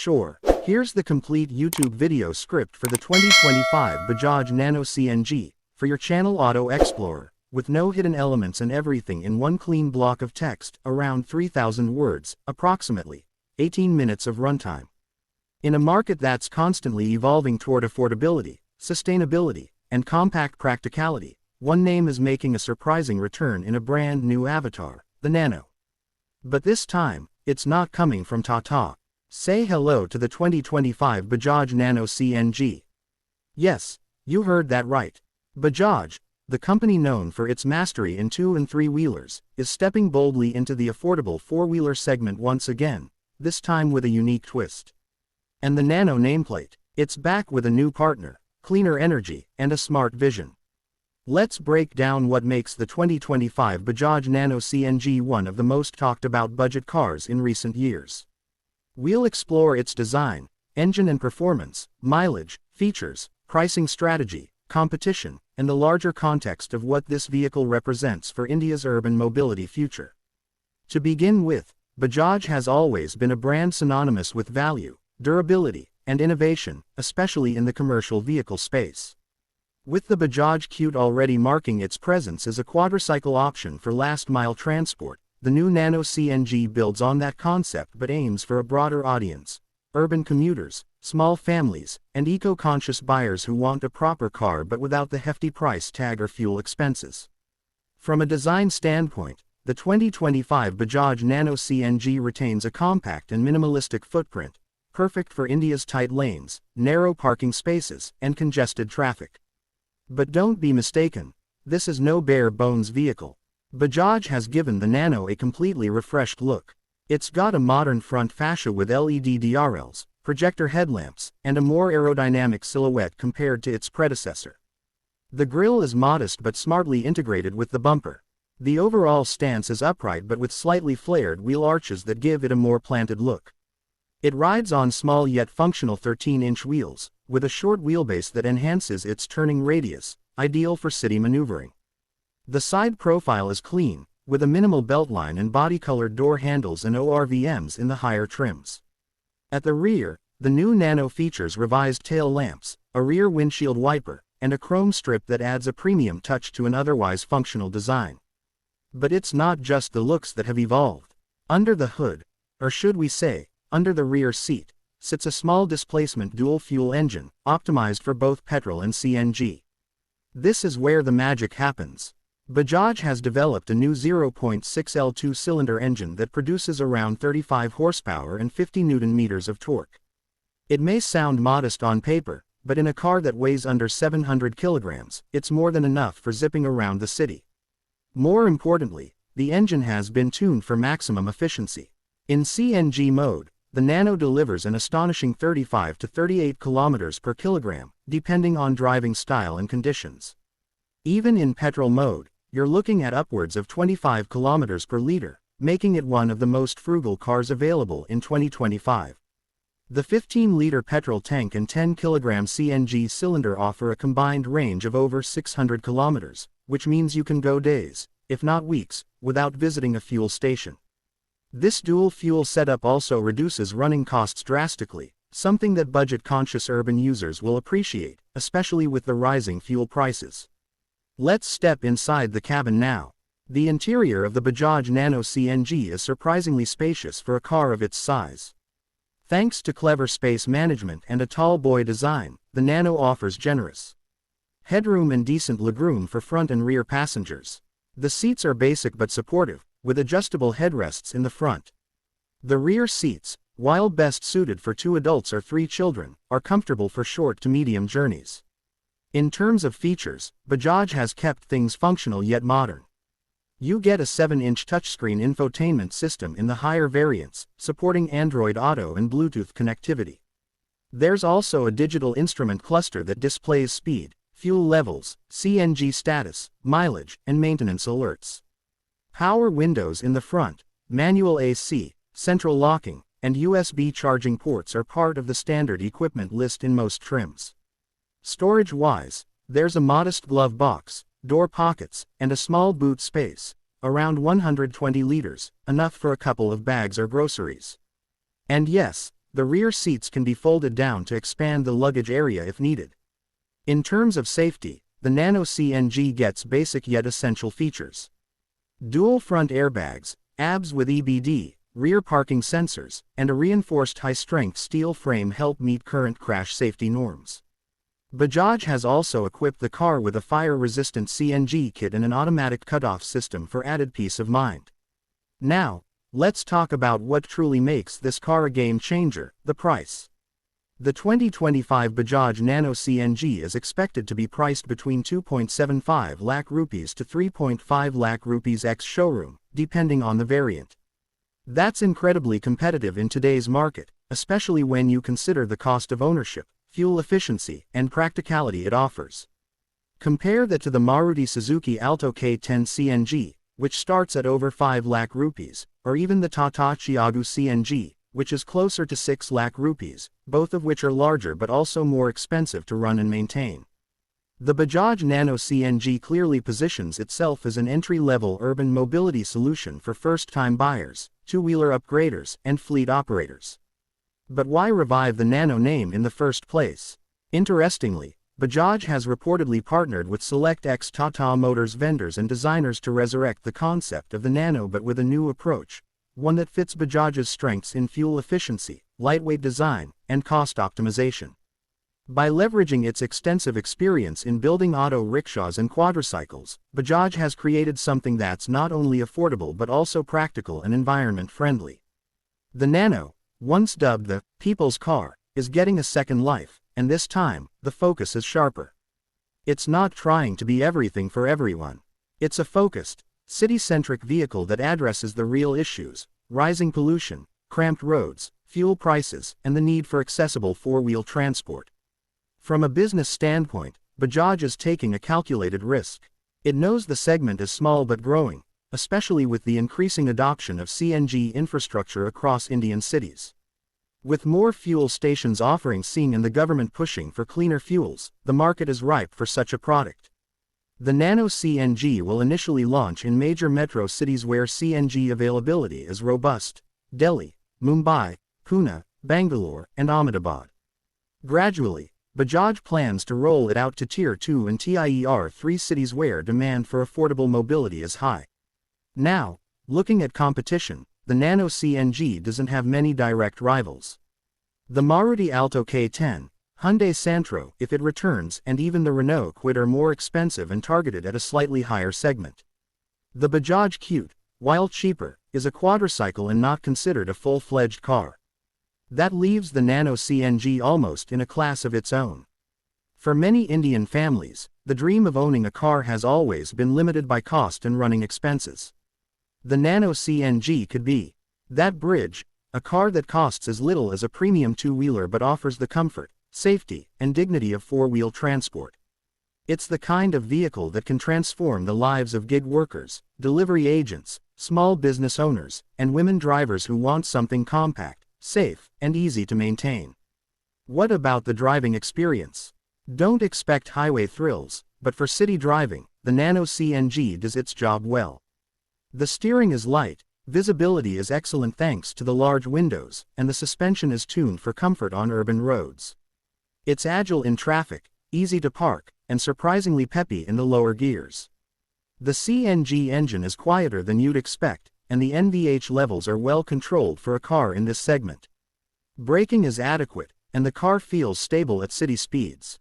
Sure, here's the complete YouTube video script for the 2025 Bajaj Nano CNG, for your channel Auto Explorer, with no hidden elements and everything in one clean block of text, around 3,000 words, approximately 18 minutes of runtime. In a market that's constantly evolving toward affordability, sustainability, and compact practicality, one name is making a surprising return in a brand new avatar, the Nano. But this time, it's not coming from Tata. Say hello to the 2025 Bajaj Nano CNG. Yes, you heard that right. Bajaj, the company known for its mastery in 2- and 3-wheelers, is stepping boldly into the affordable 4-wheeler segment once again, this time with a unique twist. And the Nano nameplate, it's back with a new partner, cleaner energy, and a smart vision. Let's break down what makes the 2025 Bajaj Nano CNG one of the most talked about budget cars in recent years. We'll explore its design, engine and performance, mileage, features, pricing strategy, competition, and the larger context of what this vehicle represents for India's urban mobility future. To begin with, Bajaj has always been a brand synonymous with value, durability, and innovation, especially in the commercial vehicle space. With the Bajaj Qute already marking its presence as a quadricycle option for last-mile transport, the new Nano CNG builds on that concept but aims for a broader audience: urban commuters, small families, and eco-conscious buyers who want a proper car but without the hefty price tag or fuel expenses. From a design standpoint, the 2025 Bajaj Nano CNG retains a compact and minimalistic footprint, perfect for India's tight lanes, narrow parking spaces, and congested traffic. But don't be mistaken, this is no bare-bones vehicle. Bajaj has given the Nano a completely refreshed look. It's got a modern front fascia with LED DRLs, projector headlamps, and a more aerodynamic silhouette compared to its predecessor. The grille is modest but smartly integrated with the bumper. The overall stance is upright but with slightly flared wheel arches that give it a more planted look. It rides on small yet functional 13-inch wheels, with a short wheelbase that enhances its turning radius, ideal for city maneuvering. The side profile is clean, with a minimal beltline and body-colored door handles and ORVMs in the higher trims. At the rear, the new Nano features revised tail lamps, a rear windshield wiper, and a chrome strip that adds a premium touch to an otherwise functional design. But it's not just the looks that have evolved. Under the hood, or should we say, under the rear seat, sits a small displacement dual-fuel engine, optimized for both petrol and CNG. This is where the magic happens. Bajaj has developed a new 0.6L two-cylinder engine that produces around 35 horsepower and 50 Nm of torque. It may sound modest on paper, but in a car that weighs under 700 kilograms, it's more than enough for zipping around the city. More importantly, the engine has been tuned for maximum efficiency. In CNG mode, the Nano delivers an astonishing 35 to 38 km per kilogram, depending on driving style and conditions. Even in petrol mode, you're looking at upwards of 25 km per liter, making it one of the most frugal cars available in 2025. The 15-liter petrol tank and 10-kg CNG cylinder offer a combined range of over 600 km, which means you can go days, if not weeks, without visiting a fuel station. This dual-fuel setup also reduces running costs drastically, something that budget-conscious urban users will appreciate, especially with the rising fuel prices. Let's step inside the cabin now. The interior of the Bajaj Nano CNG is surprisingly spacious for a car of its size. Thanks to clever space management and a tall boy design, the Nano offers generous headroom and decent legroom for front and rear passengers. The seats are basic but supportive, with adjustable headrests in the front. The rear seats, while best suited for 2 adults or 3 children, are comfortable for short to medium journeys. In terms of features, Bajaj has kept things functional yet modern. You get a 7-inch touchscreen infotainment system in the higher variants, supporting Android Auto and Bluetooth connectivity. There's also a digital instrument cluster that displays speed, fuel levels, CNG status, mileage, and maintenance alerts. Power windows in the front, manual AC, central locking, and USB charging ports are part of the standard equipment list in most trims. Storage-wise, there's a modest glove box, door pockets, and a small boot space, around 120 liters, enough for a couple of bags or groceries. And yes, The rear seats can be folded down to expand the luggage area if needed. In terms of safety, the Nano CNG gets basic yet essential features. Dual front airbags, ABS with EBD, rear parking sensors, and a reinforced high-strength steel frame help meet current crash safety norms. Bajaj has also equipped the car with a fire-resistant CNG kit and an automatic cutoff system for added peace of mind. Now, let's talk about what truly makes this car a game changer: the price. The 2025 Bajaj Nano CNG is expected to be priced between 2.75 lakh rupees to 3.5 lakh rupees ex-showroom, depending on the variant. That's incredibly competitive in today's market, especially when you consider the cost of ownership, fuel efficiency, and practicality it offers. Compare that to the Maruti Suzuki Alto K10 CNG, which starts at over 5 lakh rupees, or even the Tata Tiago CNG, which is closer to 6 lakh rupees, both of which are larger but also more expensive to run and maintain. The Bajaj Nano CNG clearly positions itself as an entry-level urban mobility solution for first-time buyers, two-wheeler upgraders, and fleet operators. But why revive the Nano name in the first place? Interestingly, Bajaj has reportedly partnered with select ex-Tata Motors vendors and designers to resurrect the concept of the Nano, but with a new approach, one that fits Bajaj's strengths in fuel efficiency, lightweight design, and cost optimization. By leveraging its extensive experience in building auto rickshaws and quadricycles, Bajaj has created something that's not only affordable but also practical and environment-friendly. The Nano, once dubbed the people's car, is getting a second life, and this time, the focus is sharper. It's not trying to be everything for everyone. It's a focused, city-centric vehicle that addresses the real issues: rising pollution, cramped roads, fuel prices, and the need for accessible four-wheel transport. From a business standpoint, Bajaj is taking a calculated risk. It knows the segment is small but growing, especially with the increasing adoption of CNG infrastructure across Indian cities. With more fuel stations offering CNG and the government pushing for cleaner fuels, the market is ripe for such a product. The Nano CNG will initially launch in major metro cities where CNG availability is robust: Delhi, Mumbai, Pune, Bangalore, and Ahmedabad. Gradually, Bajaj plans to roll it out to Tier 2 and Tier 3 cities where demand for affordable mobility is high. Now, looking at competition, the Nano CNG doesn't have many direct rivals. The Maruti Alto K10, Hyundai Santro, if it returns, and even the Renault Kwid are more expensive and targeted at a slightly higher segment. The Bajaj Qute, while cheaper, is a quadricycle and not considered a full-fledged car. That leaves the Nano CNG almost in a class of its own. For many Indian families, the dream of owning a car has always been limited by cost and running expenses. The Nano CNG could be that bridge, a car that costs as little as a premium two-wheeler but offers the comfort, safety, and dignity of four-wheel transport. It's the kind of vehicle that can transform the lives of gig workers, delivery agents, small business owners, and women drivers who want something compact, safe, and easy to maintain. What about the driving experience? Don't expect highway thrills, but for city driving, the Nano CNG does its job well. The steering is light, visibility is excellent thanks to the large windows, and the suspension is tuned for comfort on urban roads. It's agile in traffic, easy to park, and surprisingly peppy in the lower gears. The CNG engine is quieter than you'd expect, and the NVH levels are well controlled for a car in this segment. Braking is adequate, and the car feels stable at city speeds.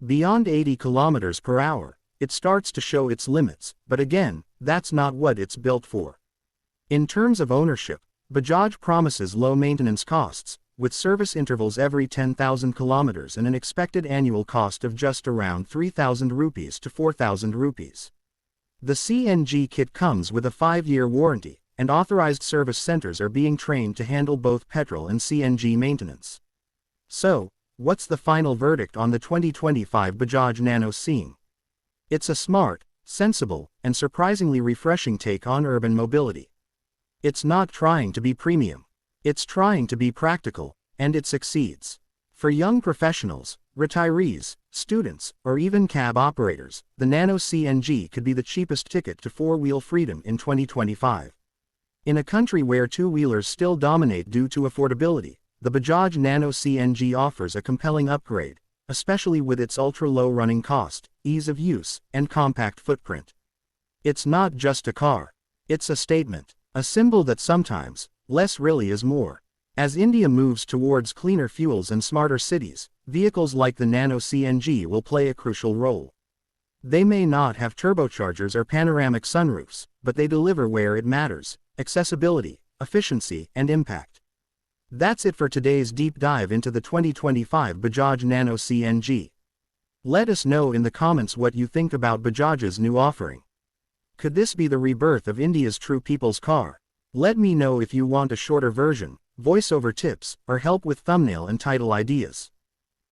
Beyond 80 km per hour, it starts to show its limits, but again, that's not what it's built for. In terms of ownership, Bajaj promises low maintenance costs, with service intervals every 10,000 kilometers and an expected annual cost of just around 3,000 rupees to 4,000 rupees. The CNG kit comes with a 5-year warranty, and authorized service centers are being trained to handle both petrol and CNG maintenance. So, what's the final verdict on the 2025 Bajaj Nano CNG? It's a smart, sensible, and surprisingly refreshing take on urban mobility. It's not trying to be premium. It's trying to be practical, and it succeeds. For young professionals, retirees, students, or even cab operators, the Nano CNG could be the cheapest ticket to four-wheel freedom in 2025. In a country where two-wheelers still dominate due to affordability, the Bajaj Nano CNG offers a compelling upgrade, especially with its ultra-low running cost, ease of use, and compact footprint. It's not just a car. It's a statement, a symbol that sometimes, less really is more. As India moves towards cleaner fuels and smarter cities, vehicles like the Nano CNG will play a crucial role. They may not have turbochargers or panoramic sunroofs, but they deliver where it matters: accessibility, efficiency, and impact. That's it for today's deep dive into the 2025 Bajaj Nano CNG. Let us know in the comments what you think about Bajaj's new offering. Could this be the rebirth of India's true people's car? Let me know if you want a shorter version, voiceover tips, or help with thumbnail and title ideas.